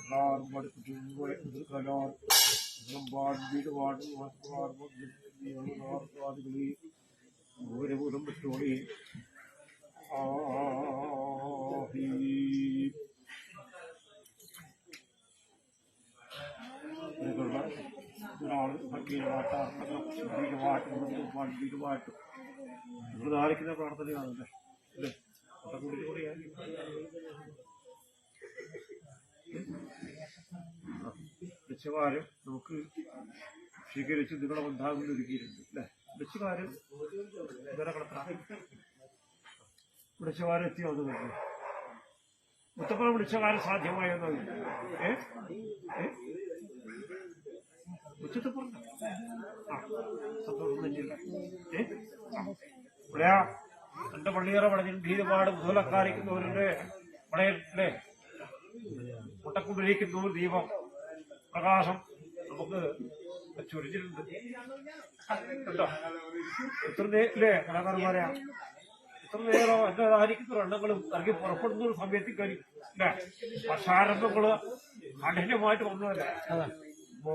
വിട്ടുപോയി ധാരിക്കുന്ന പ്രാർത്ഥനയാണല്ലേ അല്ലേ കൂടി ലക്ഷ്യകാരം നമുക്ക് സ്വീകരിച്ച് നിങ്ങളെ ബന്ധാവിൽ ഒരുക്കിയിട്ടുണ്ട് അല്ലേ ലക്ഷ്യകാരം വിളിച്ചകാരം എത്തിയോ അത് തന്നെ മുത്തപ്പനെ വിളിച്ചകാരം സാധ്യമായെന്നത് ഉച്ചത്തെ പറഞ്ഞു സന്തോഷം തന്നെയില്ല ഇവിടെയാ എന്റെ പള്ളിയേറെ പടഞ്ഞിട്ട് ധീരപാട് മുതലക്കാരിക്കുന്നവരുടെ പടയല്ലേ മുട്ടക്കൊണ്ടിരിക്കുന്ന ദീപം പ്രകാശം നമുക്ക് ചൊരിഞ്ഞിട്ടുണ്ട് കേട്ടോ എത്ര നേരല്ലേ കലാകാരന്മാരെയാ എത്ര നേരം എന്റെ ആയിരിക്കുന്ന എണ്ണങ്ങളും ഇറങ്ങി പുറപ്പെടുന്ന ഒരു സമയത്ത് കഴിയും അല്ലേ വർഷാരംഭങ്ങള് കഠിനമായിട്ട് വന്നതല്ലേ അപ്പോ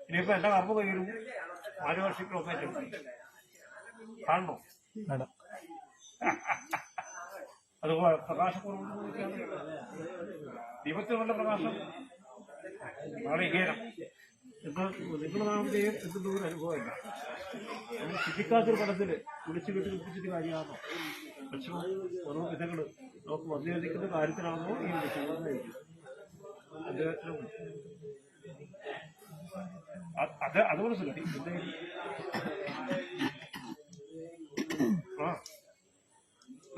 ഇനിയിപ്പോ എന്റെ കർമ്മ കഴിയും 4 വർഷത്തിലൊന്നും കാണണോ അതുപോലെ പ്രകാശക്കുറവ് ദീപത്തിൽ വല്ല പ്രകാശം നാളെ ഇകേരം നിങ്ങളുടെ നാമത്തെയും എന്തെങ്കിലും ഒരു അനുഭവമില്ല നമ്മൾ ചിന്തിക്കാത്തൊരു പടത്തില് വിളിച്ചു വീട്ടിൽ വിളിപ്പിച്ചിട്ട് കാര്യമാണോ പക്ഷേ ഓരോ വിധങ്ങള് നമുക്ക് വന്നിരിക്കുന്ന കാര്യത്തിലാണോ ഈ വിളിച്ചു അദ്ദേഹത്തിനും അത് മനസ്സിലായി ആ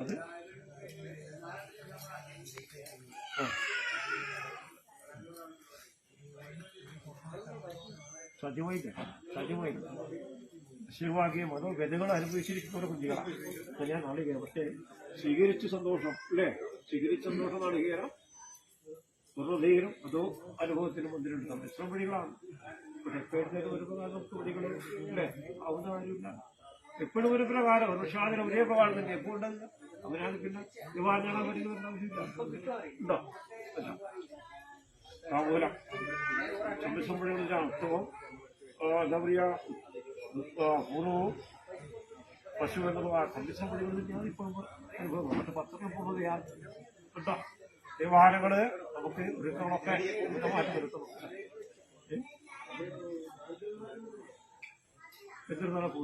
അത് സാധ്യമായില്ല ശിവാകിയും അതോ ഗതകൾ അനുഭവിച്ചിരിക്കുന്ന കുഞ്ഞുങ്ങളാണ് ഞാൻ നാളികേരം പക്ഷേ സ്വീകരിച്ച സന്തോഷം അല്ലേ സ്വീകരിച്ച സന്തോഷം നാളികേരം വെറുതെയും അതോ അനുഭവത്തിന് മുന്നിലുണ്ടാകും എത്ര വഴികളാണ് എപ്പോഴത്തേക്ക് ഒരു പ്രകാരം വഴികൾ അല്ലേ ആവുന്ന കാര്യമില്ല എപ്പോഴും ഒരു പ്രകാരം ഒരു ഷാദിന് ഒരേ പ്രകാരം തന്നെ എപ്പോൾ ഉണ്ടല്ല അവനാണ് പിന്നെ വിവാഹങ്ങൾ വരുന്ന ആവശ്യമില്ല ഉണ്ടോ അല്ല കാവൂല സംരക്ഷണ അർത്ഥവും എന്താ പറയുക പൂർവ്വവും പശു എന്നുള്ള സംരക്ഷണ ഞാനിപ്പോൾ അനുഭവം മറ്റു പത്രത്തിൽ പോകുന്നത് ഞാൻ കേട്ടോ ഈ വാഹനങ്ങള് നമുക്ക് ഒരുക്കങ്ങളൊക്കെ മാറ്റി നിർത്തണം എന്തിരുന്നാലും